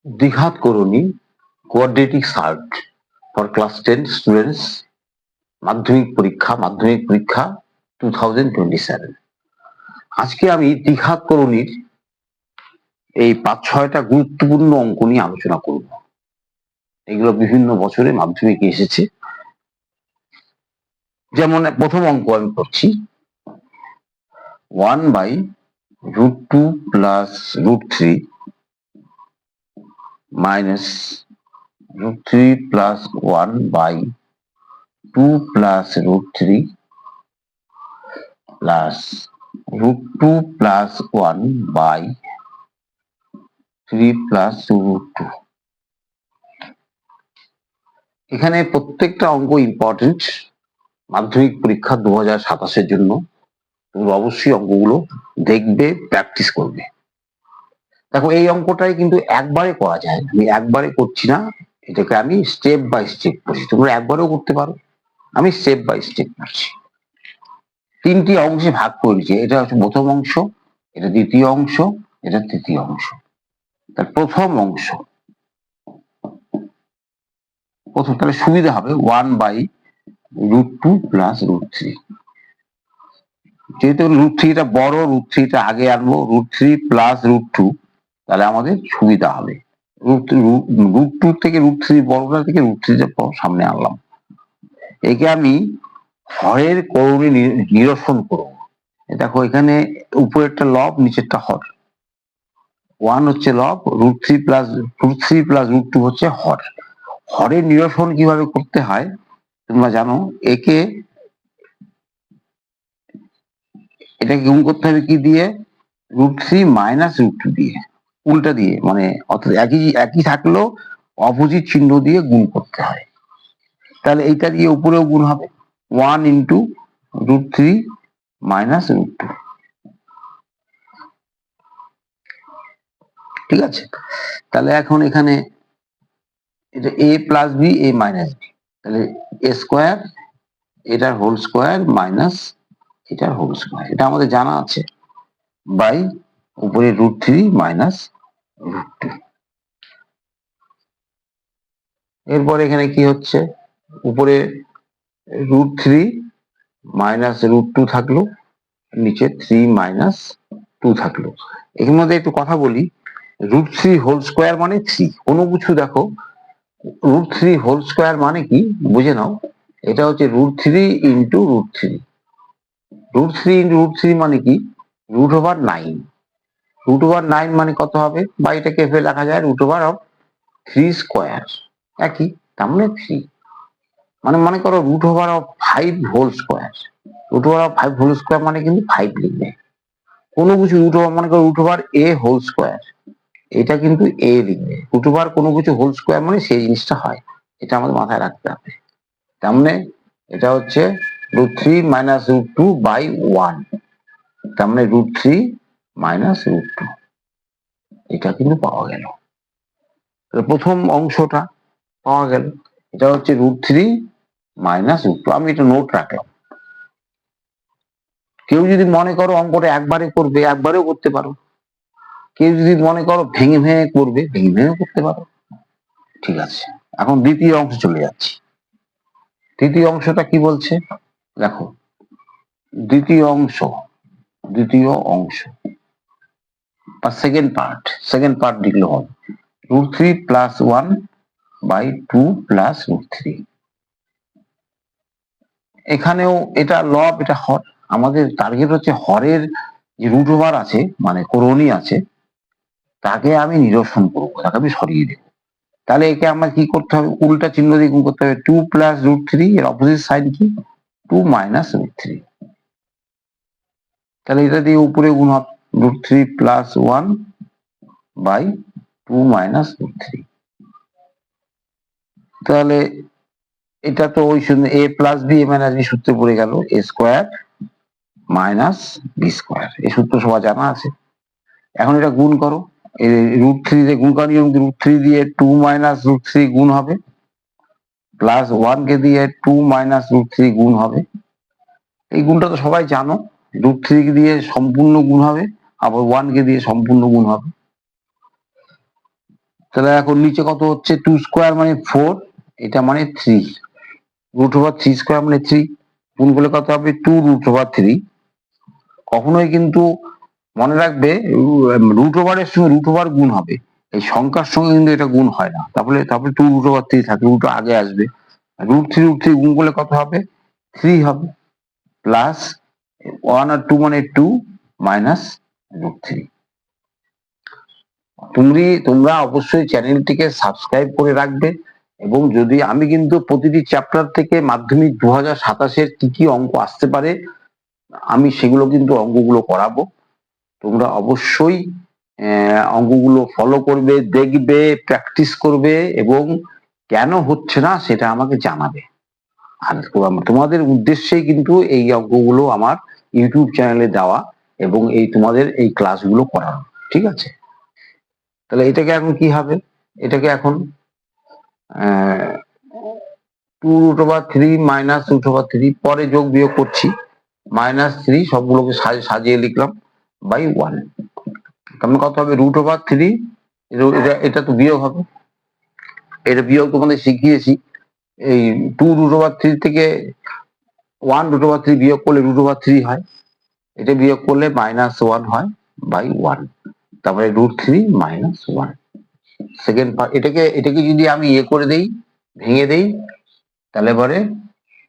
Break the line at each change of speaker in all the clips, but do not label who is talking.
দ্বিঘাত করণী quadratic surd for class 10 students Madhyamik পরীক্ষা 2027। আজকে আমি দ্বিঘাত করণীর এই 5-6টা গুরুত্বপূর্ণ অঙ্ক নিয়ে আলোচনা করব। এগুলো বিভিন্ন বছরে মাধ্যমিকে এসেছে। যেমন প্রথম অঙ্ক আমি করছি 1/√2 plus √3 minus √3 plus 1/2 plus √3 plus √2 plus 1/3 plus √2। এখানে প্রত্যেকটা অঙ্ক ইম্পর্টেন্ট মাধ্যমিক পরীক্ষা 2027-এর জন্য। তুমি অবশ্যই অঙ্কগুলো দেখবে, প্র্যাকটিস করবে। দেখো, এই অঙ্কটাই কিন্তু একবারে করা যায়, আমি একবারে করছি না, এটাকে আমি স্টেপ বাই স্টেপ করছি। তোমরা একবারেও করতে পারো, আমি স্টেপ বাই স্টেপ করছি। 3টি অংশে ভাগ করেছি, এটা হচ্ছে প্রথম অংশ, এটা দ্বিতীয় অংশ, এটা তৃতীয় অংশ। তার প্রথম অংশ তাহলে সুবিধা হবে 1/√2 প্লাস √3। যেহেতু √3টা বড়, √3টা আগে আনবো, √3 প্লাস √2, তাহলে আমাদের সুবিধা হবে। √2 থেকে √3 বড়টা থেকে √3টা সামনে আনলাম। একে আমি হরের করণী নিরসন করব। দেখো, এখানে উপরেরটা লব, নিচেরটা হর। 1 হচ্ছে লব, √3 প্লাস √2 হচ্ছে হর। হরের নিরসন কিভাবে করতে হয় তোমরা জানো। এটাকে গুণ করতে হবে কি দিয়ে? √3 মাইনাস √2 দিয়ে, উল্টা দিয়ে, মানে অর্থাৎ একই থাকলেও অপোজিট চিহ্ন দিয়ে গুণ করতে হয়। তাহলে এইটা দিয়ে উপরেও গুণ হবে, 1 ইন্টু √3 মাইনাস √2। ঠিক আছে? তাহলে এখন এখানে এটা a plus b, a minus b, তাহলে a স্কোয়ার, এটার হোল স্কোয়ার মাইনাস এটার হোল স্কোয়ার, এটা আমাদের জানা আছে, বাই উপরে √3 মাইনাস √2। এরপর এখানে কি হচ্ছে, উপরে √3 মাইনাস √2 থাকলো, নিচে 3 মাইনাস 2 থাকলো। এর মধ্যে একটু কথা বলি, √3 হোল স্কোয়ার মানে 3। কোনো কিছু দেখো, √3 হোল স্কোয়ার মানে কি বুঝে নাও। এটা হচ্ছে √3 ইন্টু √3। √3 ইন্টু √3 মানে কি? √9। √9 মানে কত হবে? বা এটাকে লেখা যায় √3 স্কোয়ার, একই, তার মানে 3। মানে মনে করো √5 হোল স্কোয়ার। √5 হোল স্কোয়ার মানে কিন্তু 5 লিখবে। কোনো কিছু মনে করো √a হোল স্কোয়ার, এটা কিন্তু a লিখবে। কোনো কিছু হোল স্কোয়ার মানে সেই জিনিসটা হয়, এটা আমাদের মাথায় রাখতে হবে। তার মানে এটা হচ্ছে √3 মাইনাস √2 বাই 1, তার মানে √3 মাইনাস √2, এটা কিন্তু পাওয়া গেল। প্রথম অংশটা পাওয়া গেল, এটা হচ্ছে √3 মাইনাস √2। আমি এটা নোট রাখলাম। কেউ যদি মনে করো অঙ্কটা একবারে করবে, একবারেও করতে পারো। কেউ যদি মনে করো ভেঙে ভেঙে করবে, ভেঙে ভেঙে করতে পারো। ঠিক আছে, এখন দ্বিতীয় অংশ চলে যাচ্ছি। তৃতীয় অংশটা কি বলছে দেখো। দ্বিতীয় অংশ বা সেকেন্ড পার্ট লিখলে হবে √3 প্লাস 1/2 প্লাস √3। এখানেও এটা লব, এটা হর। আমাদের টার্গেট হচ্ছে হরের যে √ওভার আছে, মানে করণী আছে, তাকে আমি নিরসন করবো, তাকে আমি সরিয়ে দেবো। তাহলে একে আমার কি করতে হবে? উল্টা চিহ্ন দিয়ে গুণ করতে হবে। 2 প্লাস √3, এর অপোজিট সাইড কি? 2 মাইনাস √3। তাহলে এটা দিয়ে উপরে গুণ হবে √3 প্লাস 1/2 মাইনাস √3। তাহলে এটা তো ওই a plus b, a minus b সূত্রে পড়ে গেল, a square minus b square. এই সূত্র সবার জানা আছে। এখন এটা গুণ করো, √3 দিয়ে গুণ করার নিয়ম, √3 দিয়ে 2 মাইনাস √3 গুণ হবে, প্লাস 1 কে দিয়ে 2 মাইনাস √3 গুণ হবে। এই গুণটা তো সবাই জানো, √3 দিয়ে সম্পূর্ণ গুণ হবে, আবার 1 কে দিয়ে সম্পূর্ণ গুণ হবে। তাহলে এখন নিচে কত হচ্ছে, 2 স্কোয়ার মানে 4, এটা মানে 3, √3 স্কোয়ার মানে 3, গুণ করলে কত হবে 2√3। কখনোই কিন্তু মনে রাখবে √এর সঙ্গে √, গুণ হবে, এই সংখ্যার সঙ্গে কিন্তু এটা গুণ হয় না। তারপরে তারপরে 2√3 থাকে, √, আগে আসবে। √3 গুণ করলে কত হবে, 3 হবে, প্লাস 1 আর 2 মানে 2 মাইনাস √3। তোমরা অবশ্যই চ্যানেলটিকে সাবস্ক্রাইব করে রাখবে, এবং যদি আমি কিন্তু প্রতিটি চ্যাপ্টার থেকে মাধ্যমিক 2027-এর কি কি অঙ্ক আসতে পারে আমি সেগুলো কিন্তু অঙ্কগুলো করাবো। তোমরা অবশ্যই অঙ্কগুলো ফলো করবে, দেখবে, প্র্যাকটিস করবে, এবং কেন হচ্ছে না সেটা আমাকে জানাবে। আর তোমাদের উদ্দেশ্যেই কিন্তু এই অঙ্কগুলো আমার ইউটিউব চ্যানেলে দেওয়া, এবং এই তোমাদের এই ক্লাসগুলো করানো, ঠিক আছে? তাহলে এটাকে এখন কি হবে, এটাকে এখন 2√3 মাইনাস √3, পরে যোগ বিয়োগ করছি, -3 সবগুলোকে সাজিয়ে লিখলাম বাই 1। তাহলে কত হবে, √3, এটা তো বিয়োগ হবে, এটা বিয়োগ তোমাদের শিখিয়েছি। এই 2√3 থেকে 1√3 বিয়োগ করলে √3 হয়, এটা বিয়োগ করলে -1 হয় বাই 1, তারপরে √3 - 1। সেকেন্ড পার্ট, এটাকে যদি আমি করে দেই, ভেঙে দেই, তাহলে পরে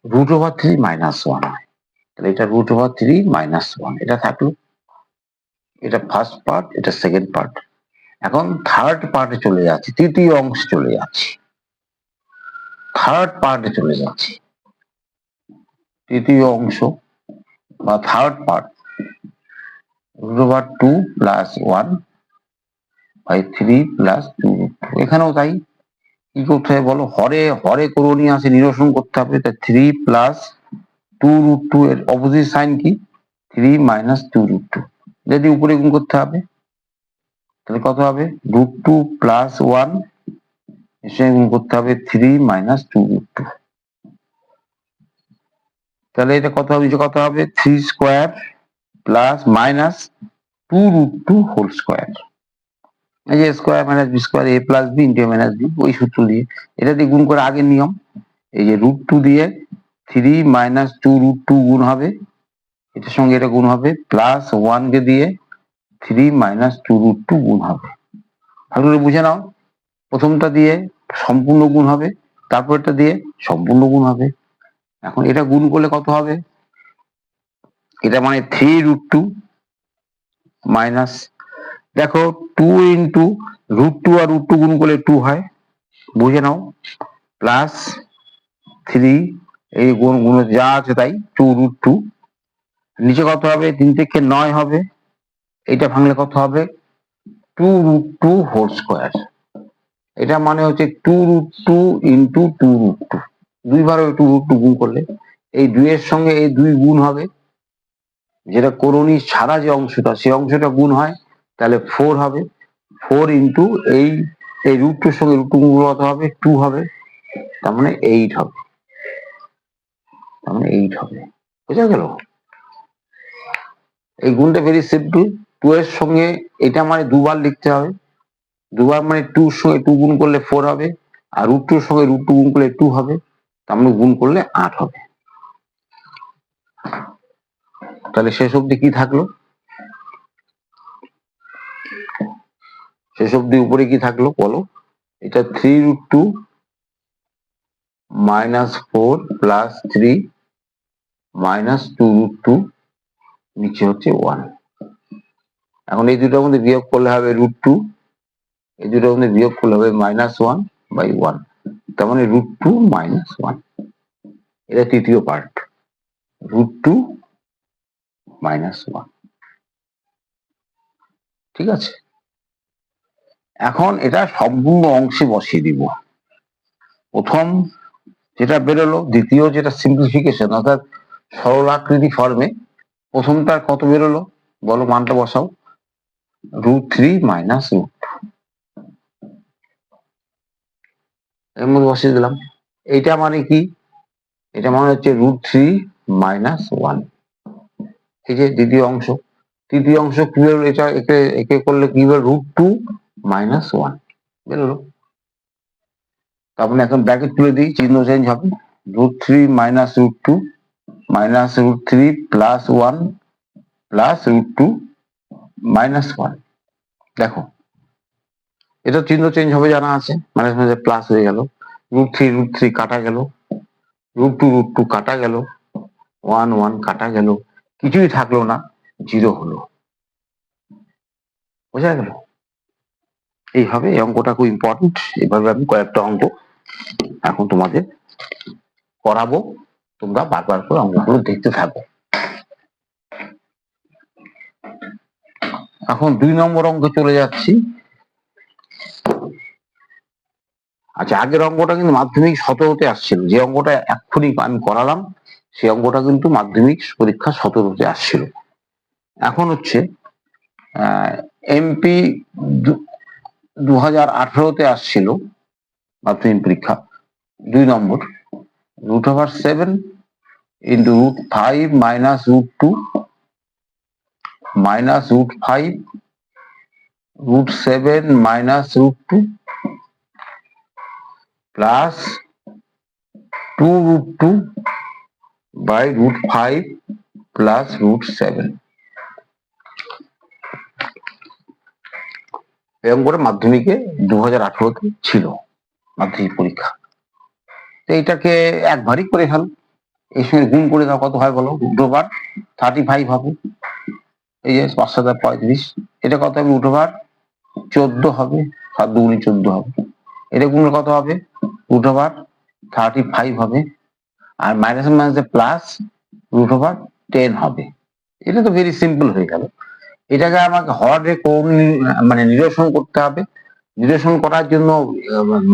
√3 - 1 হয়। তাহলে এটা √3 - 1, এটা থাকলো, এটা ফার্স্ট পার্ট, এটা সেকেন্ড পার্ট। এখন থার্ড পার্টে চলে যাচ্ছি, তৃতীয় অংশে চলে যাচ্ছি, থার্ড পার্টে চলে যাচ্ছি। তৃতীয় অংশ বা থার্ড পার্ট, √2 + 1 বাই 3 + 2, এখানেও তাই। কি করতে হবে বলো, হরে হরে করণীয় আছে, নিরসন করতে হবে। 3 + 2√2 এর অপোজিট সাইন কি, 3 - 2√2, যদি উপরে গুণ করতে হবে, তাহলে কত হবে, √2 + 1 এর সঙ্গে গুণ করতে হবে 3 - 2√2। তাহলে এটা কত হবে, কত হবে, 3 square plus minus 2√2 whole square. এই যে square minus b square, a plus b into a minus b, ওই সূত্র দিয়ে এটা দিয়ে গুণ করে আগের নিয়ম। এই যে √2 দিয়ে 3 - 2√2 গুণ হবে, এটার সঙ্গে এটা গুণ হবে, প্লাস 1 কে দিয়ে 3 - 2√2 গুণ হবে। ভালো করে বুঝে নাও, প্রথমটা দিয়ে সম্পূর্ণ গুণ হবে, তারপরটা দিয়ে সম্পূর্ণ গুণ হবে। এখন এটা গুণ করলে কত হবে, এটা মানে 3√2 মাইনাস, দেখো 2 ইন্টু √2 আর √2 গুণ করলে 2 হয়, বুঝে নাও, প্লাস 3, এই গুণ গুণ যা আছে তাই, 2√2, নিচে কত হবে, 3 থেকে 9 হবে, এটা ভাঙলে কত হবে, 2√2 হোল স্কোয়ার। এটা মানে হচ্ছে 2√2 ইন্টু 2√2, দুইবার 2√2 গুণ করলে এই 2 এর সঙ্গে এই 2 গুণ হবে, যেটা করণী ছাড়া যে অংশটা, সেই অংশটা গুণ হয়, তাহলে 4 হবে, 4 ইন্টু এই √2 এর সঙ্গে √2 গুণ কত হবে, 2 হবে, তার মানে 8 হবে, তার মানে 8 হবে। বুঝা গেল? এই গুণটা ভেরি সিম্পল। 2 এর সঙ্গে এটা মানে দুবার লিখতে হবে, দুবার মানে 2 এর সঙ্গে 2 গুণ করলে 4 হবে, আর √2 এর সঙ্গে √2 গুণ করলে 2 হবে, তার মানে গুণ করলে 8 হবে। তাহলে শেষ অবধি কি থাকলো, শেষ অবধি উপরে কি থাকলো বলো, এটা 3√2 -4 + 3 -2√2, নিচে হচ্ছে 1। এখন এই দুটোর মধ্যে বিয়োগ করলে হবে √2, এই দুটোর মধ্যে বিয়োগ করলে হবে -1 বাই 1, তার মানে √2 - 1। এটা তৃতীয় পার্ট, √2 - 1, ঠিক আছে? এখন এটা সম্পূর্ণ অংশে বসিয়ে দিব। প্রথম যেটা বেরোলো, দ্বিতীয় যেটা সিম্পলিফিকেশন অর্থাৎ সরলাকৃতি ফর্মে, প্রথমটার কত বেরোলো বলো, মানটা বসাও, √3 - √2, এর মধ্যে বসিয়ে দিলাম। এইটা মানে কি, এটা মানে হচ্ছে √3 - 1, এই যে দ্বিতীয় অংশ। তৃতীয় অংশ কি বেরোলো, এটা একে একে করলে কি বেরোলো, √2 - 1, বেরোলো। তারপরে এখন ব্র্যাকেট তুলে দিই, চিহ্ন চেঞ্জ হবে, √3 minus √2 minus √3 plus 1 plus √2 minus 1। দেখো এটা চিহ্ন চেঞ্জ হবে জানা আছে, মাইনাস মাইনাস প্লাস হয়ে গেল, √3 কাটা গেল, √2 কাটা গেল, 1 কাটা গেল, কিছুই থাকলো না, 0 হলো। বোঝা গেল? এইভাবে এই অঙ্কটা খুব ইম্পর্টেন্ট। এইভাবে আমি কয়েকটা অঙ্ক এখন তোমাদের করাবো, তোমরা বারবার করে অঙ্কগুলো দেখতে থাকো। এখন 2 নম্বর অঙ্কে চলে যাচ্ছি। আচ্ছা, আগের অঙ্কটা কিন্তু মাধ্যমিক 17তে আসছিল, যে অঙ্কটা এক্ষুনি আমি করালাম সেই অঙ্কটা কিন্তু মাধ্যমিক পরীক্ষা 17তে আসছিল। এখন হচ্ছে এমপি 2018তে আসছিল মাধ্যমিক পরীক্ষা 2 নম্বর, √7 into √5 minus √2 minus √5 √7 minus √2 plus 2√2 by √5 plus √7। এরকম করে মাধ্যমিকে 2018তে ছিল মাধ্যমিক পরীক্ষা। তো এইটাকে একবারই করে ফেল, এই সঙ্গে গুণ করে দাও, কত হয় বলো? √5 35 হবে, এই যে 5 7 35, এটা কত হবে? √14 হবে, 7 2 14 হবে। এটা গুণ কত হবে? √35 হবে, আর মাইনাস মাইনাসে প্লাস √10 হবে। এটা তো ভেরি সিম্পল হয়ে গেল। এটাকে আমাকে হরে কোন মানে নিরসন করতে হবে। নিরসন করার জন্য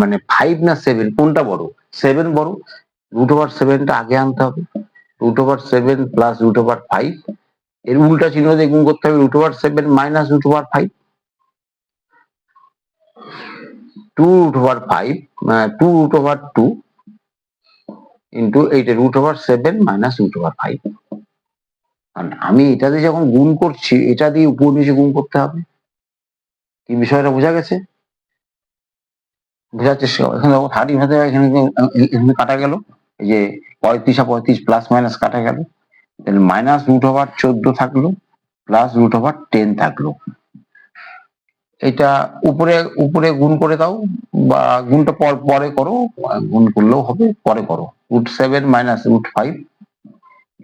মানে 5 না 7 কোনটা বড়? 7 বড়, √7টা আগে আনতে হবে, √7 প্লাস √5, এর উল্টা চিহ্ন দিয়ে গুণ করতে হবে, √7 মাইনাস √5, 2√5 2√2 ইন্টু এইটা √7 মাইনাস √5। আমি এটা দিয়ে যখন গুণ করছি, এটা দিয়ে উপর নিচে গুণ করতে হবে। কি বিষয়টা বোঝা গেছে? বোঝার চেষ্টা করো। এখানে 30 হাতে এখানে কাটা গেল, এই যে 35 আর 35 প্লাস মাইনাস কাটা গেল, তাহলে মাইনাস √14 থাকলো প্লাস √10 থাকলো। এটা উপরে উপরে গুণ করে দাও, বা গুণটা পরে করো, গুণ করলেও হবে, পরে করো। √7 মাইনাস √5,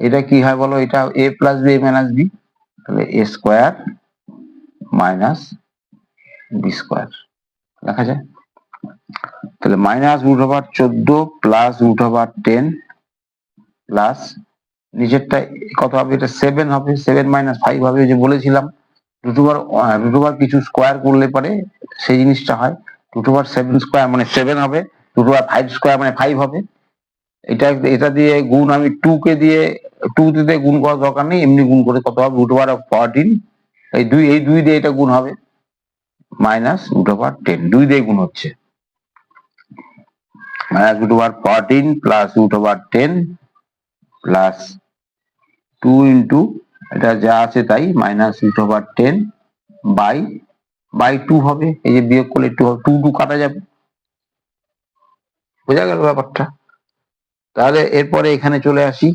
এটা কি হয় বলো? এটা a plus b minus b, তাহলে a square minus b square লেখা যায়। তাহলে মাইনাস √14 প্লাস √10 প্লাস নিচেরটা কত হবে? এটা 7 হবে, 7 মাইনাস 5 হবে, যে বলেছিলাম √, কিছু স্কোয়ার করলে পরে সেই জিনিসটা হয়। √7 স্কোয়ার মানে 7 হবে, √5 স্কোয়ার মানে 5 হবে। এটা দিয়ে গুণ, আমি 2 কে দিয়ে 2 দিয়ে গুণ করার দরকার নেই, এমনি গুণ করে কত হবে? √14, এই 2 দিয়ে এটা গুণ হবে, মাইনাস √10, 2 দিয়ে গুণ হচ্ছে, মাইনাস √14 প্লাস √10 প্লাস 2 ইন্টু এটা যা আছে তাই, মাইনাস √10 বাই 2 হবে, এই যে বিয়োগ করলে 2 2 কাটা যাবে। বোঝা গেল ব্যাপারটা? তাহলে এরপরে এখানে চলে আসি,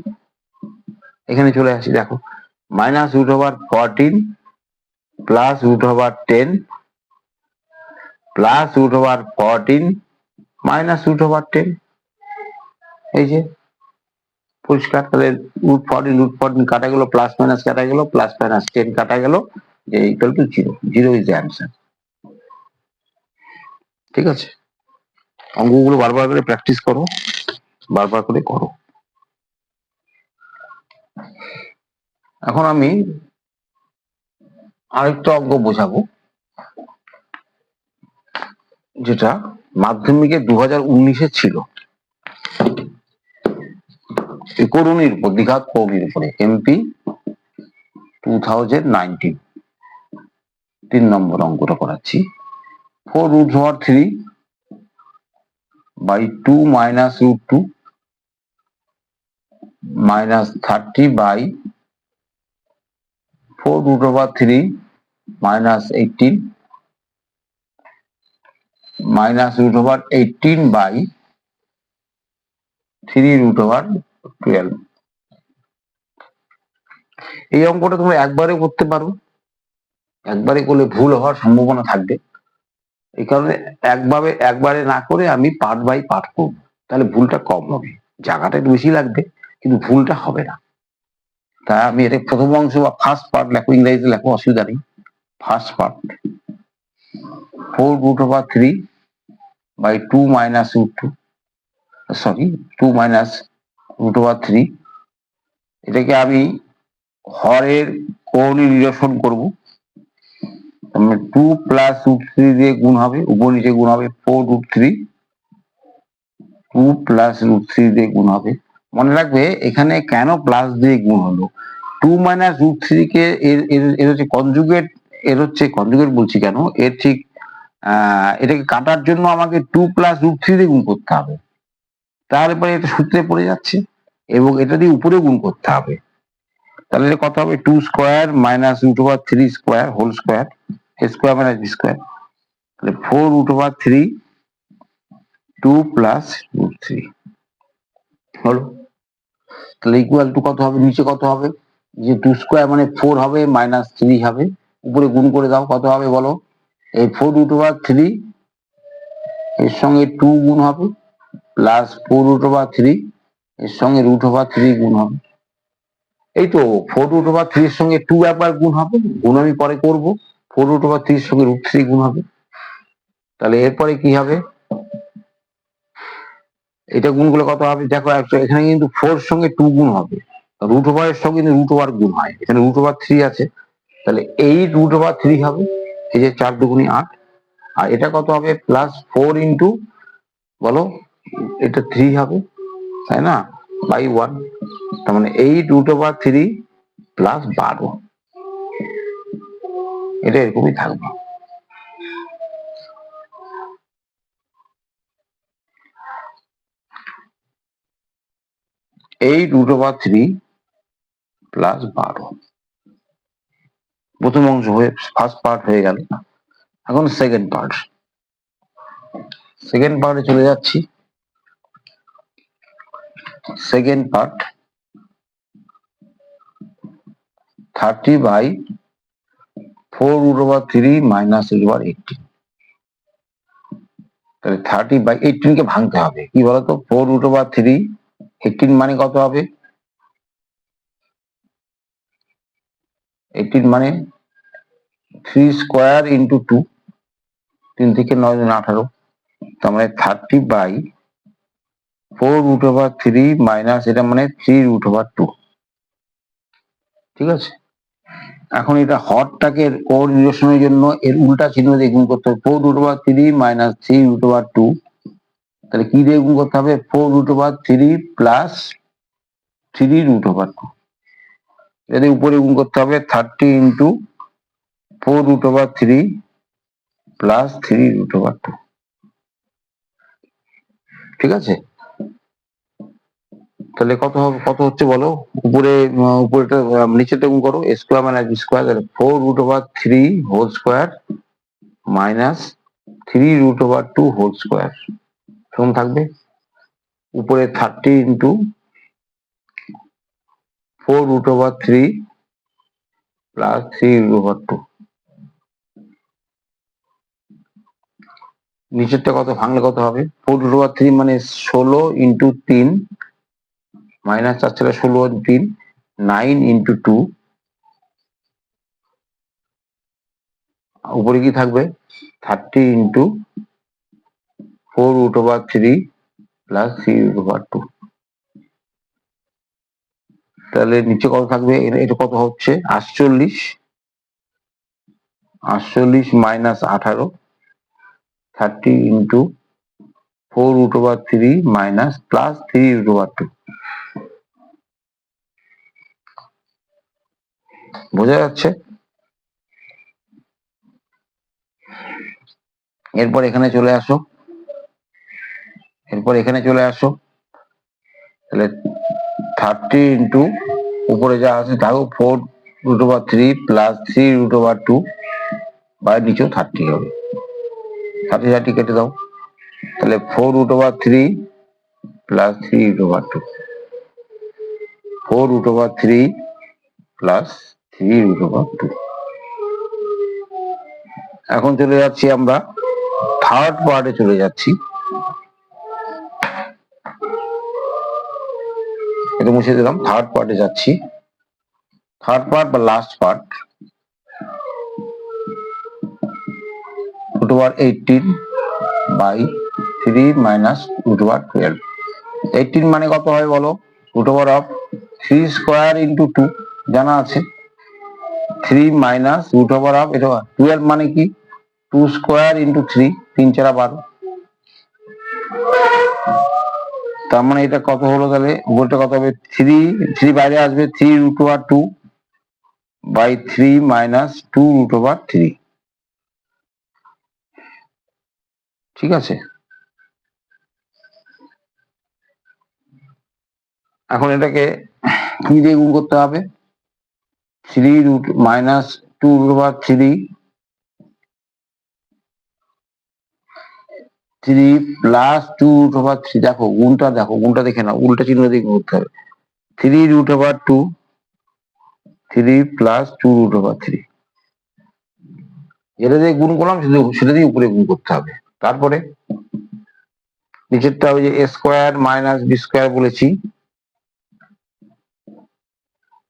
দেখো মাইনাস √14 প্লাস √10 প্লাস √14 মাইনাস √10, এই যে পরিষ্কার। তাহলে √14 কাটা গেল, প্লাস মাইনাস কাটা গেল, প্লাস মাইনাস 10 কাটা গেল, যে equal to 0, 0 is the answer. ঠিক আছে, অঙ্কগুলো বারবার করে প্র্যাকটিস করো, বারবার করে করো। এখন আমি আরেকটা অঙ্ক বোঝাবো, যেটা মাধ্যমিকে 2019-এ ছিল, করণীর উপর, দ্বিঘাত করণীর উপরে, এমপি 2019, 3 নম্বর অঙ্কটা করাচ্ছি। 4√3 by 2 minus √2 minus 30 by 4√3 minus 18 minus root over 18/3√12। এই অঙ্কটা তোমরা একবারে করতে পারো, একবারে করলে ভুল হওয়ার সম্ভাবনা থাকবে। এই কারণে একবারে না করে আমি পার্ট বাই পার্ট করবো, তাহলে ভুলটা কম হবে। জায়গাটা একটু বেশি লাগবে কিন্তু ভুলটা হবে না। তাই আমি এটা প্রথম অংশ বা ফার্স্ট পার্ট লেখো, ইংরেজিতে লেখো, অসুবিধা নেই। First part 4√3/2 minus √2, sorry 2 minus √3। এটাকে আমি হরের কৌণিক নিরসন করবো। 2 প্লাস √3 দিয়ে গুণ হবে, উপর নিচে গুণ হবে 4√3, 2 প্লাস √3 দিয়ে গুণ হবে। মনে রাখবে এখানে কেন প্লাস দিয়ে গুণ হলো, 2 মাইনাস √3 কে এর হচ্ছে কনজুগেট, বলছি কেন, এর ঠিক এটাকে কাটার জন্য আমাকে 2 প্লাস √3 দিয়ে গুণ করতে হবে, তারপরে এটা সূত্রে পড়ে যাচ্ছে, এবং এটা দিয়ে উপরে গুণ করতে হবে। তাহলে কত হবে, 2 square minus √3 square whole square, a square minus b square, তাহলে 4√3 2 প্লাস √3 হলো। তাহলে ইকুয়াল টু কত হবে, নিচে কত হবে, যে 2 স্কোয়ার মানে 4 হবে, মাইনাস 3 হবে, উপরে গুণ করে দাও, কত হবে বলো, এই 4√3 এর সঙ্গে 2 গুণ হবে, প্লাস 4√3 এর সঙ্গে √3 গুণ হবে। এই তো 4√3 এর সঙ্গে 2 একবার গুণ হবে, গুণ আমি পরে করবো, 4√3 এর সঙ্গে √3 গুণ হবে। তাহলে এরপরে কি হবে, এটা গুণ করলে কত হবে, দেখো এখানে কিন্তু 4 সঙ্গে 2 গুণ হবে, √ওভার এর সঙ্গে কিন্তু √ওভার গুণ হয়, এখানে √3 আছে, তাহলে এই √3 হবে, এই যে 4 দুগুণী 8, আর এটা কত হবে, প্লাস 4 ইন্টু বলো, এটা 3 হবে, তাই না, বাই 1, তার মানে এই √3 প্লাস 12, এটা এরকমই থাকবে। এই √3 প্লাস 12 প্রথম অংশ হয়ে ফার্স্ট পার্ট হয়ে গেল। এখন সেকেন্ড পার্টে চলে যাচ্ছি। সেকেন্ড পার্ট 30/4√3 মাইনাস √18, তাহলে 30/18 কে ভাঙতে হবে, কি বলতো, 4√3 18 মানে কত হবে, 18 মানে 3 স্কোয়ার ইন্টু 2, 3 থেকে 9 18, তার মানে 30/4√3 মাইনাস এটা মানে 3√2, ঠিক আছে। এখন এটা হরটাকে ওর নিরসনের জন্য এর উল্টা চিহ্ন দিয়ে গুণ করতে হবে, 4√3 মাইনাস 3√2, তাহলে কি দিয়ে গুণ করতে হবে, 4√3 প্লাস 3√2, যদি উপরে গুণ করতে হবে 30 ইন্টু 4√3 প্লাস 3√2, ঠিক আছে। তাহলে কত হচ্ছে বলো, উপরেটা নিচেতে গুণ করো, a square minus b square, তাহলে 4√3 whole square minus 3√2 whole square সমান থাকবে, উপরে 30 ইন্টু 4√3 প্লাস 3√2, নিচেরটা কত ভাঙলে কত হবে, 4√3 মানে 16 ইন্টু 3 মাইনাস 4 ছেলে 16 3, 9 ইন্টু 2, উপরে কি থাকবে 30 ইন্টু 4√3 প্লাস 3√2, তাহলে নিচে কত থাকবে, এটা কত হচ্ছে 48 মাইনাস 18, 30 ইন্টু 4√3 মাইনাস প্লাস 3√2, বোঝা যাচ্ছে। এরপর এখানে চলে আসো, তাহলে 30 ইন্টু উপরে যা আছে থাকো 4√3 প্লাস 3√2, বা নিচেও 30 হবে, 30 কেটে দাও, তাহলে 4√3 প্লাস 3√2, 4√3 প্লাস 3√2। এখন চলে যাচ্ছি আমরা থার্ড পার্টে চলে যাচ্ছি। এটা মুছে দিলাম, থার্ড পার্টে যাচ্ছি। থার্ড পার্ট বা লাস্ট পার্ট, √18/3 মাইনাস √12। 18 মানে কত হয় বলো? √3 স্কোয়ার ইন্টু 2 জানা আছে, 3 মাইনাস এটা 12 মানে কি 2 স্কোয়ার ইন্টু 3, 3 4 12। তার মানে এটা কত হলো? তাহলে উপরটা কত হবে? 3 বাইরে আসবে, 3√2 বাই 3 মাইনাস 2√3। ঠিক আছে, এখন এটাকে কি দিয়ে গুণ করতে হবে? 3 মাইনাস 2√3, 3 প্লাস 2√3। দেখো গুণটা, দেখে নাও, উল্টা চিহ্ন দিয়ে গুণ করতে হবে। 3√2, 3 প্লাস 2√3, যেটা দিয়ে গুণ করলাম সেটা দিয়ে উপরে গুণ করতে হবে। তারপরে নিচেরটা ওই যে a square minus b square বলেছি,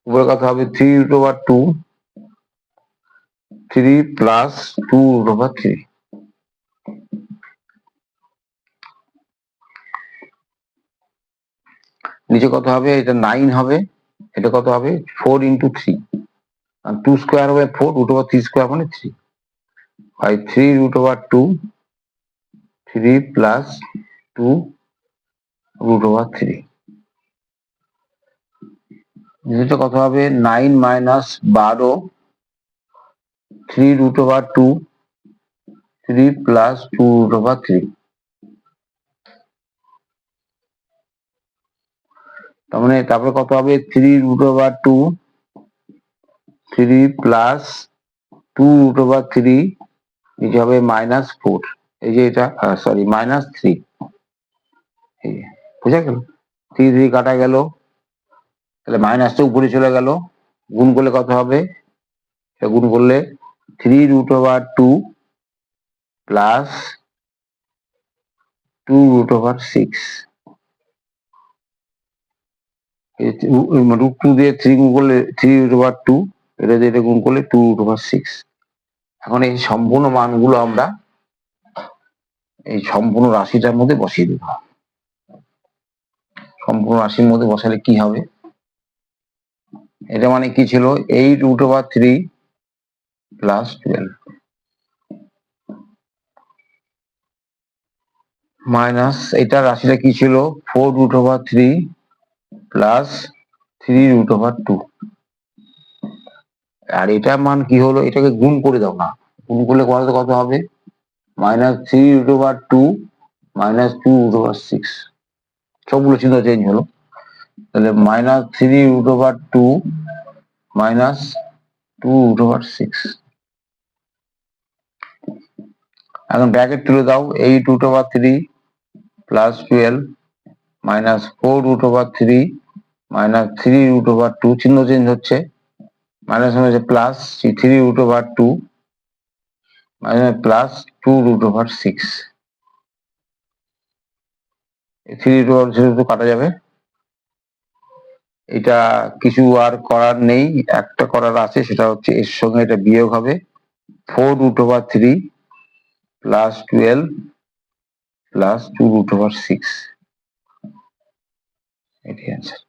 উপরে কথা হবে 3√2, 3 প্লাস 2√3। নিচে কত হবে? এটা 9 হবে, এটা কত হবে? 4 ইন্টু 3, 2 স্কোয়ার হবে 4, √3 স্কোয়ার মানে 3, বাই 3√2, 3 প্লাস 2√3। নিচে কত হবে? 9 মাইনাস 12, 3√2, 3 প্লাস 2√3। তার মানে তারপরে কত হবে? 3√2, 3 প্লাস 2√3, নিচে হবে -4, এই যে এটা সরি -3, এই যে বুঝা গেল? 3 3 কাটা গেল, তাহলে মাইনাসটা উপরে চলে গেল। গুণ করলে কত হবে? গুণ করলে 3√2 প্লাস 2√6, √2 দিয়ে 3 গুণ করলে 3√2, এটা দিয়ে এটা গুণ করলে 2√6। এখন এই সম্পূর্ণ মানগুলো আমরা এই সম্পূর্ণ রাশিটার মধ্যে বসিয়ে দেব। সম্পূর্ণ রাশির মধ্যে বসালে কি হবে? এটা মানে কি ছিল? 8√3 প্লাস 12 মাইনাস এটা রাশিটা কি ছিল? 4√3 প্লাস 3√2। আর এটার মান কি হলো? এটাকে গুণ করে দাও না, গুণ করলে কত হবে? -3√2 মাইনাস 2√6, সবগুলো চিহ্ন চেঞ্জ হলো। তাহলে -3√2 মাইনাস 2√6। এখন ব্র্যাকেট তুলে দাও, 8√3 প্লাস 12 মাইনাস 4√3 মাইনাস 3√2, চিহ্ন চেঞ্জ হচ্ছে, মাইনাস হচ্ছে প্লাস 3√2 মাইনাস প্লাস 2√6। 3√2 কাটা যাবে, এটা কিছু আর করার নেই, একটা করার আছে, সেটা হচ্ছে এর সঙ্গে এটা বিয়োগ হবে, 4√3 প্লাস 12 প্লাস 2√6, এটি অ্যান্সার।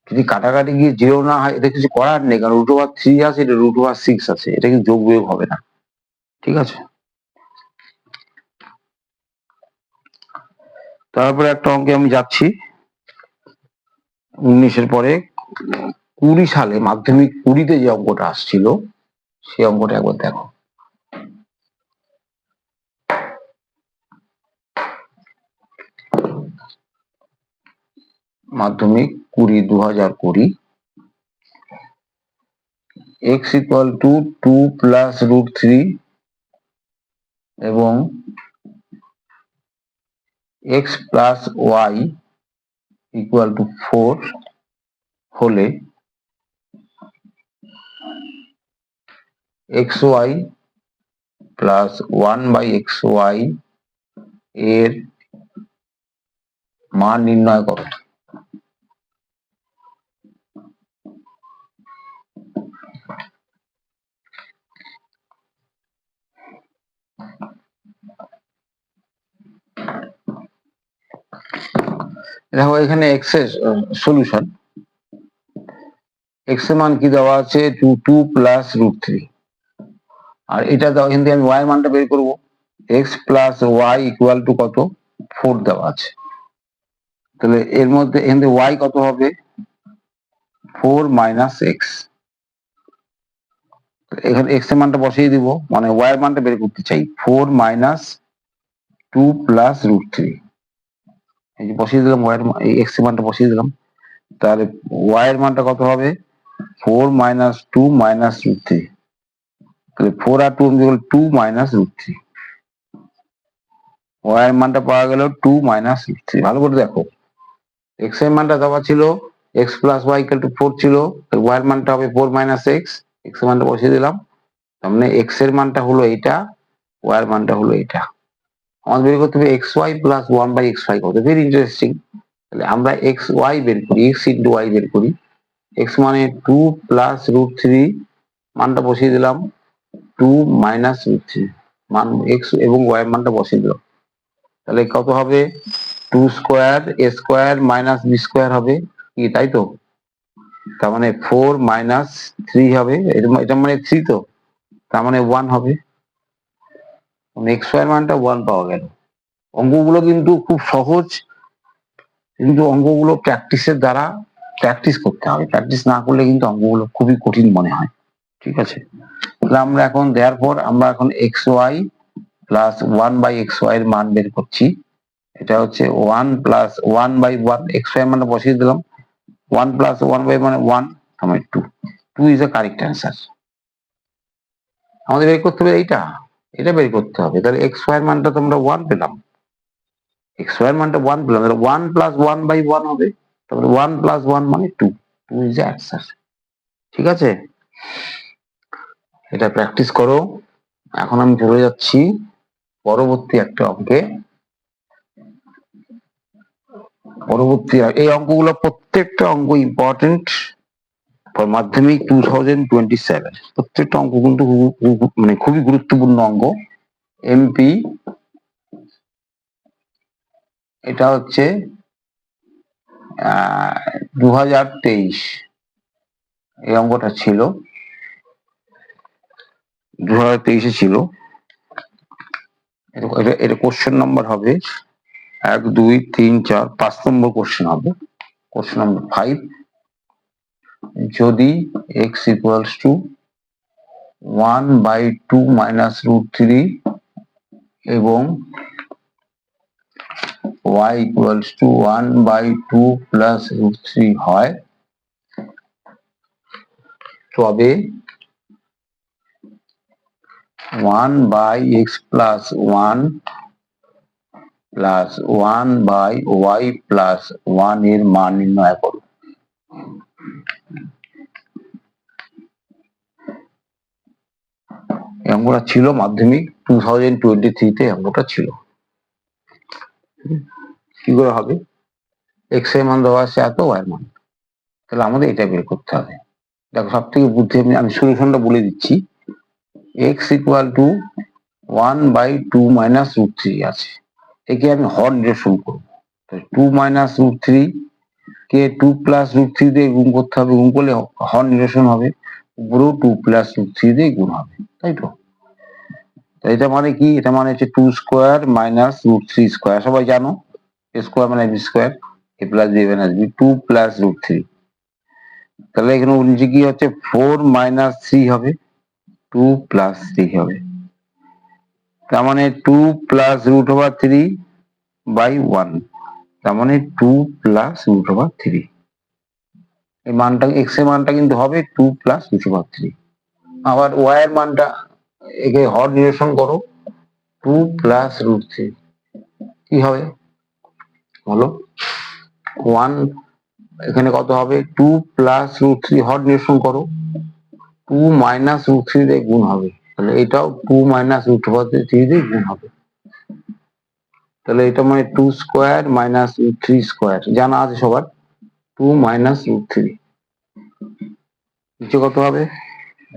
যদি কাটাকাটি গিয়ে 0 না হয়, এটা কিছু করার নেই, কারণ √3 আছে, এটা √6 আছে, এটা কিন্তু যোগ বিয়োগ হবে না। ঠিক আছে, তারপরে একটা অঙ্কে আমি যাচ্ছি 19-এর পরে। 20 সালে মাধ্যমিক 20-তে যে অঙ্কটা আসছিল, সেই অঙ্কটা একবার দেখো। মাধ্যমিক 2020 x = 2 প্লাস √3 এবং x plus y equal to 4 হলে এক্স ওয়াই প্লাস 1/xy এর মান নির্ণয় করো। দেখো এখানে এক্স এর সলিউশন, এক্স এর মান কি দেওয়া আছে 2 প্লাস √3, আর এটা দাও, এখান থেকে আমি ওয়াই এর মানটা বের করবো। X plus y equal to কত 4 দেওয়া আছে, তাহলে এর মধ্যে এখান থেকে ওয়াই কত হবে 4 মাইনাস এক্স। এখানে এক্স এর মানটা বসিয়ে দিব, মানে ওয়াই এর মানটা বের করতে চাই 4 মাইনাস 2 প্লাস √3, এই যে বসিয়ে দিলাম ওয়াই এর এক্স এর মানটা বসিয়ে দিলাম, তাহলে ওয়াই এর মানটা কত হবে 4 মাইনাস 2 মাইনাস √3, তাহলে 4 আর 2 2 মাইনাস √3, ওয়াই এর মানটা পাওয়া গেল 2 মাইনাস √3। ভালো করে দেখো, এক্স এর মানটা দেওয়া ছিল x plus y equal to 4 ছিল, ওয়াই এর মানটা হবে 4 মাইনাস এক্স, এক্স এর মানটা বসিয়ে দিলাম, তার মানে এক্স এর মানটা হলো এটা, ওয়াই এর মানটা হলো এটা। আমাদের বের করতে হবে এক্স ওয়াই প্লাস 1/xy কত, ভেরি ইন্টারেস্টিং। তাহলে আমরা এক্স ওয়াই বের করি, এক্স ইন্টু ওয়াই বের করি, এক্স মানে 2 প্লাস √3, মানটা বসিয়ে দিলাম 2 মাইনাস √3, মান এক্স এবং ওয়াই এর মানটা বসিয়ে দিলাম, তাহলে কত হবে 2 স্কোয়ার এ স্কোয়ার মাইনাস বি স্কোয়ার হবে কি, তাই তো? তার মানে 4 মাইনাস 3 হবে, এটা মানে 3 তো, তার মানে 1 হবে, এক্স ওয়াই এর মানটা 1 পাওয়া গেল। অঙ্কগুলো কিন্তু খুব সহজ, কিন্তু অঙ্কগুলো প্র্যাকটিসের দ্বারা প্র্যাকটিস করতে হবে, প্র্যাকটিস না করলে কিন্তু অঙ্কগুলো খুবই কঠিন মনে হয়। ঠিক আছে, তাহলে আমরা এখন দেওয়ার পর আমরা এখন এক্স ওয়াই প্লাস 1/xy এর মান বের করছি। এটা হচ্ছে 1 প্লাস 1/1, এক্স ওয়াই মানে বসিয়ে দিলাম, 1 প্লাস 1/, মানে 1, আমার 2 ইজ এ কারেক্ট অ্যান্সার। আমাদের বের করতে হবে এইটা, এটা বের করতে হবে, তাহলে এক্স ওয়াই এর মানটা তোমরা 1 পেলাম, এক্স ওয়াই এর মানটা 1 পেলাম, তাহলে 1 প্লাস 1/1 হবে, তাহলে 1 প্লাস 1 মানে 2, 2 ইজ দ্য অ্যান্সার। ঠিক আছে, এটা প্র্যাকটিস করো। এখন আমি চলে যাচ্ছি পরবর্তী একটা অঙ্কে। পরবর্তী এই অঙ্কগুলো প্রত্যেকটা অঙ্ক ইম্পর্টেন্ট ফর মাধ্যমিক 2027, প্রত্যেকটা অঙ্ক কিন্তু মানে খুবই গুরুত্বপূর্ণ অঙ্ক। এমপি এটা হচ্ছে 2023, এই অঙ্কটা ছিল 2023-এ ছিল। এটা কোশ্চেন নাম্বার হবে 1 2 3 4 5 নম্বর কোশ্চেন হবে, কোশ্চেন নাম্বার 5। যদি x ইকুয়ালস টু 1/2 মাইনাস √3 এবং y ইকুয়ালস টু 1/2 প্লাস √3 হয়, তবে 1/x plus 1 plus 1/y plus 1 এর মান নির্ণয় করো। এই অঙ্কটা ছিল মাধ্যমিক 2023-তে, অঙ্কটা ছিল। কি করে হবে, এক্স এর মান দেওয়া আছে এত, ওয়াই এর মান, তাহলে আমাদের এটা বের করতে হবে। দেখো সব থেকে বুদ্ধি, আমি সলিউশনটা বলে দিচ্ছি। এক্স ইকুয়াল টু 1/2 মাইনাস √3 আছে, একে আমি হর নিরসন করবো, 2 মাইনাস √3 কে 2 প্লাস √3 দিয়ে গুণ করতে হবে, গুণ করলে হর নিরসন হবে, উপরেও 2 প্লাস √3 দিয়ে গুণ হবে, তাই তো? এটা মানে কি, এটা মানে হচ্ছে 2 স্কোয়ার মাইনাস √3 স্কোয়ার, সবাই জানো এ স্কোয়ার মানে b square, a plus b minus b, 2 plus √3, তাহলে এখানে নিচে কি হচ্ছে 4 মাইনাস 3 হবে, 2 প্লাস 3 হবে, তার মানে 2 প্লাস √3/1, তার মানে 2 প্লাস √3। এই মানটা এক্স এর মানটা কিন্তু হবে 2 প্লাস √3। আবার ওয়াই এর মানটা, একে হর নিরসন করো, 2 প্লাস √3 কি হবে হলো 1, এখানে কত হবে 2 প্লাস রুট থ্রি, হর নিরসন করো, 2 মাইনাস রুট থ্রি দিয়ে গুণ হবে, তাহলে এটাও 2 মাইনাস রুট থ্রি দিয়ে গুণ হবে, তাহলে এটা মানে 2 square minus root three square, জানা আছে সবার, 2 মাইনাস রুট থ্রি, নিচে কত হবে,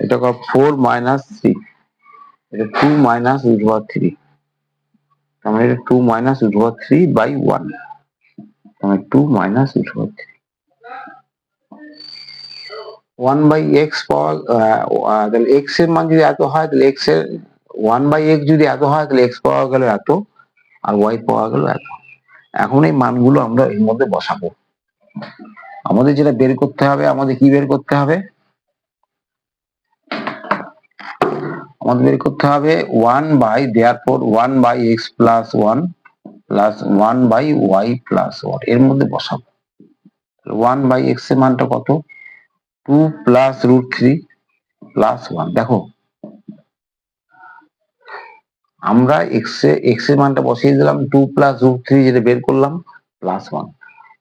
এটা 4 মাইনাস থ্রি, এটা 2 মাইনাস রুট থ্রি, তার মানে এটা 2 মাইনাস রুট থ্রি বাই 1, তার মানে 2 minus root three. 1 by x পাওয়া, তাহলে এক্স এর মান যদি এত হয়, তাহলে এক্স এর 1 বাই এক্স যদি এত হয়, তাহলে এক্স পাওয়া গেল এত, আর ওয়াই পাওয়া গেল এত। এখন এই মানগুলো আমরা এর মধ্যে বসাবো। আমাদের যেটা বের করতে হবে, আমাদের কি বের করতে হবে, আমাদের বের করতে হবে 1 by, therefore 1 by x plus 1 plus 1 by y plus 1, এর মধ্যে বসাবো। 1 বাই এক্স এর মানটা কত, 2 প্লাস রুট থ্রি প্লাস 1, দেখো আমরা এক্স এর মানটা বসিয়ে দিলাম 2 প্লাস রুট থ্রি, যেটা বের করলাম, প্লাস 1,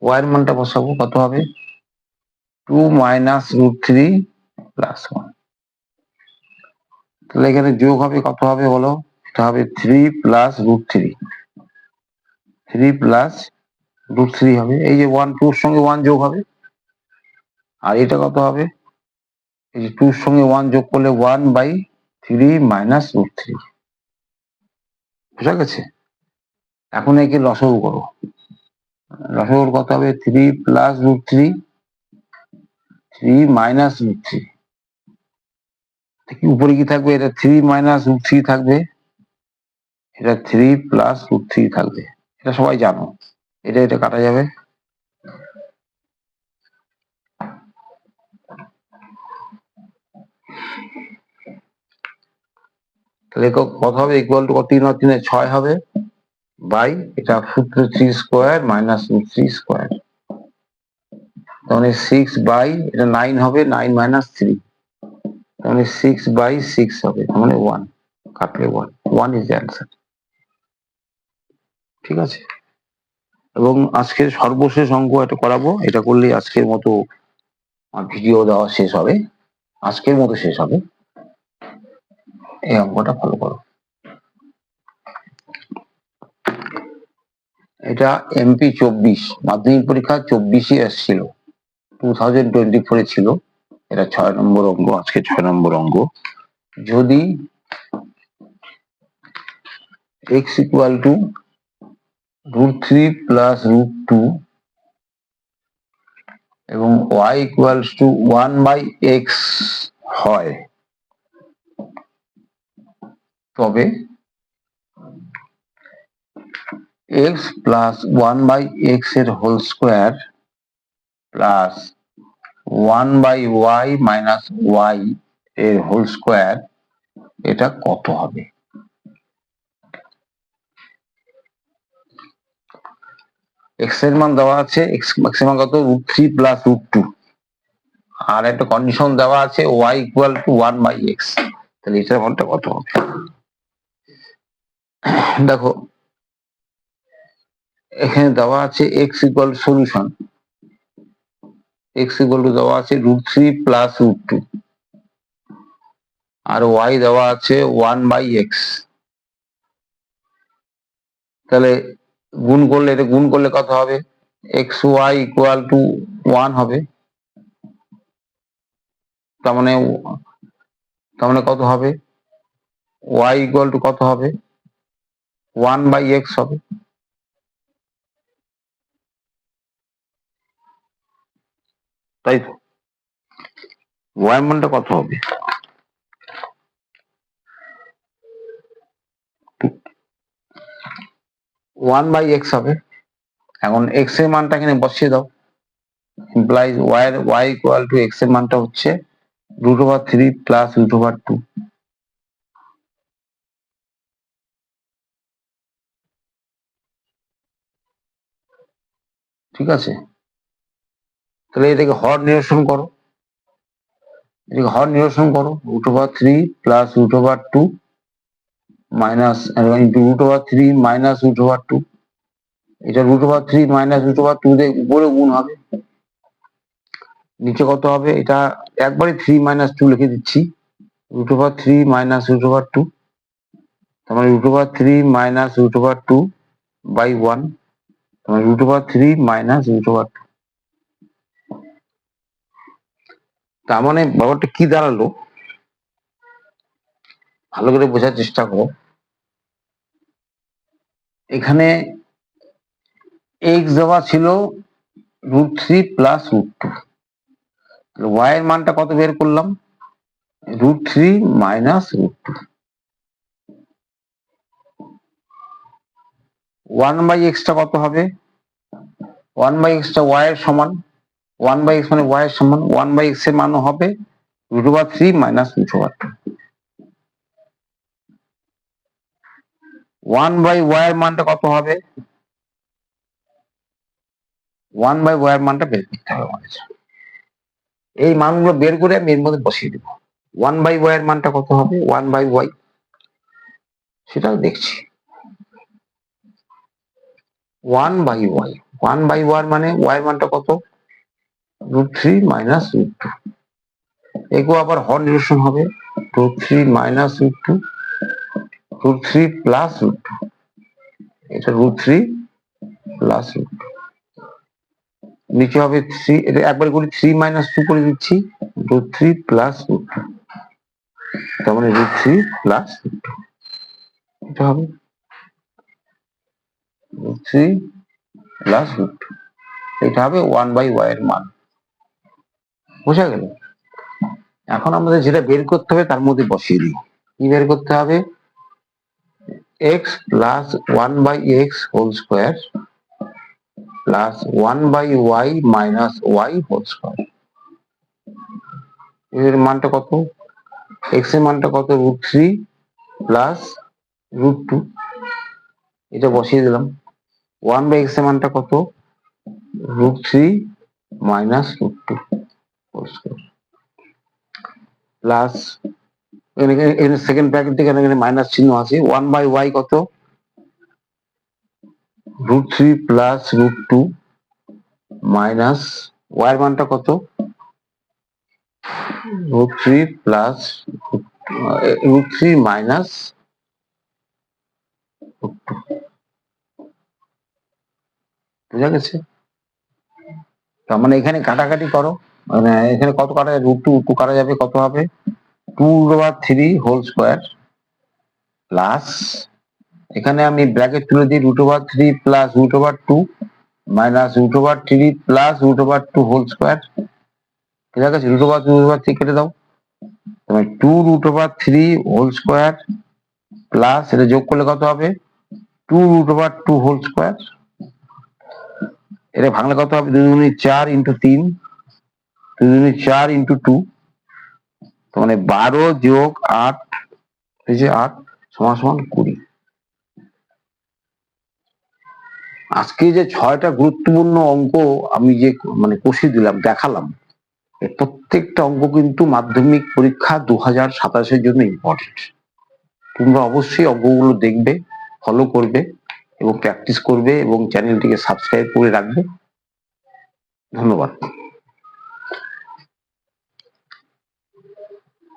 ওয়াই এর মানটা বসাবো, কত হবে 2 মাইনাস রুট থ্রি প্লাস 1, তাহলে এখানে যোগ হবে, কত হবে বলো, এটা হবে 3 plus root three, 3 plus root three হবে, এই যে 1 2 এর সঙ্গে 1 যোগ হবে, আর এটা কত হবে, এই যে 2 এর সঙ্গে 1 যোগ করলে 1 বাই 3 মাইনাস রুট থ্রি, বুঝা গেছে। এখন একে লসাগু করো, লসাগুর কত হবে 3 plus root three, 3 minus root three, উপরে কি থাকবে, এটা 3 মাইনাস রুট থ্রি থাকবে, এটা 3 প্লাস রুট থ্রি থাকবে, এটা সবাই জানো, এটা এটা কাটা যাবে, তাহলে কত হবে, ইকুয়াল টু 3 আর 3 6 হবে, বাই এটা সূত্র 3 square minus root three square, তাহলে 6 বাই, এটা 9 হবে, 9 মাইনাস থ্রি, তাহলে 6 বাই 6 হবে, তাহলে 1, কাটলে 1, 1 ইজ দ্য অ্যান্সার। ঠিক আছে, এবং আজকের সর্বশেষ অঙ্ক এটা করাবো, এটা করলে আজকের মতো ভিডিও দেওয়া শেষ হবে, আজকের মতো শেষ হবে, এই অঙ্কটা ফলো করো। এটা এমপি 24 মাধ্যমিক পরীক্ষা 24-ই এসেছিল, 2024 ছিল, এটা 6 নম্বর অঙ্ক, আজকে 6 নম্বর অঙ্ক। যদি x equal to root three plus root two এবং y equals to 1 by x হয়, তবে x প্লাস 1 বাই এক্স এর whole square plus 1 by y minus y এর হোল স্কোয়ার, এটা কত হবে। x এর মান দেওয়া আছে, x ম্যাক্সিমাম কত, root three plus root two, আর একটা কন্ডিশন দেওয়া আছে y equal to 1 by x, তাহলে এটার মানটা কত হবে। দেখো এখানে দেওয়া আছে x equal solution, x equal to দেওয়া আছে root three plus root two, আর y দেওয়া আছে 1 বাই এক্স, তাহলে গুণ করলে, এটা গুণ করলে কত হবে, এক্স ওয়াই ইকুয়াল টু 1 হবে, তার মানে কত হবে, y ইকুয়াল টু কত হবে, 1 বাই এক্স হবে, তাই তো, y মানটা কত হবে, 1 বাই এক্স হবে। এখন এক্স এর মানটা এখানে বসিয়ে দাও, implies y equal to x এর মানটা হচ্ছে root over three plus root over two, ঠিক আছে। তাহলে এটাকে হর নিরসন করো, এটাকে হর নিরসন করো, root over three plus root over two minus root over three minus root over two, এটা √3 মাইনাস √2 দিয়ে উপরে গুণ হবে, নিচে কত হবে, এটা একবারে 3 মাইনাস 2 লিখে দিচ্ছি, √3 মাইনাস √2, তার মানে √3 মাইনাস √2 বাই 1, তার মানে √3 মাইনাস √2। তার মানে ব্যাপারটা কি দাঁড়ালো, ভালো করে বোঝার চেষ্টা করো। এখানে x দেওয়া ছিল √3 প্লাস √2, y এর মানটা কত বের করলাম, √3 মাইনাস √2। 1/x টা কত হবে, 1/x টা y এর সমান, 1/x মানে y এর সমান, 1/x এর মানও হবে √3 মাইনাস √2। 1/y এর মানটা কত হবে, 1/y এর মানটা বের করতে হবে আমাদের। এই মানগুলো বের করে আমি এর মধ্যে বসিয়ে দেবো। 1/y এর মানটা কত হবে, 1/y সেটাও দেখছি। 1/y, 1/y মানে y এর মানটা কত, √3 মাইনাস √2। এগুলো আবার হর নিরসন হবে, √3 মাইনাস √2, √3 প্লাস √2, এটা √3 প্লাস √2, নিচে হবে 3, এটা একবার করে 3 মাইনাস 2 করে দিচ্ছি, √3 প্লাস √2, তার মানে √3 প্লাস √2, এটা হবে √3 প্লাস √2, এটা হবে 1/y এর মান। বোঝা গেল? এখন আমাদের যেটা বের করতে হবে তার মধ্যে বসিয়ে দিই। কি বের করতে হবে, x plus 1/x whole square plus 1/y minus y whole square, এর মানটা কত, x এর মানটা কত, √3 প্লাস √2, এটা বসিয়ে দিলাম। 1/x এর মানটা কত, √3 মাইনাস √2 হোল স্কোয়ার প্লাস, এখানে সেকেন্ড ব্র্যাকেট থেকে এখানে মাইনাস চিহ্ন আছে, 1/y কত, √3 প্লাস √2 মাইনাস y এর মানটা কত, √3 প্লাস √3 মাইনাস √2। বুঝা গেছে? তার মানে এখানে কাটাকাটি করো, মানে এখানে কত কাটা যায়, √2 কাটা যাবে, কত হবে, 2/3 হোল স্কোয়ার প্লাস, এখানে আমি ব্র্যাকেট তুলে দিই, √3 plus √2 minus √3 plus √2 whole square, ঠিক আছে, √3 কেটে দাও, তাহলে 2√3 হোল স্কোয়ার প্লাস, এটা যোগ করলে কত হবে, 2√2 হোল স্কোয়ার, এটা ভাঙলে কত হবে, 2 × 4 × 3, 2 × 4 × 2, তার মানে 12 যোগ 8, এই যে 8 সমান সমান 20। আজকে যে 6টা গুরুত্বপূর্ণ অঙ্ক আমি যে মানে কষিয়ে দিলাম, দেখালাম, প্রত্যেকটা অঙ্ক কিন্তু মাধ্যমিক পরীক্ষা 2027-এর জন্য ইম্পর্টেন্ট। তোমরা অবশ্যই অঙ্কগুলো দেখবে, ফলো করবে এবং প্র্যাকটিস করবে এবং চ্যানেলটিকে সাবস্ক্রাইব করে রাখবে। ধন্যবাদ।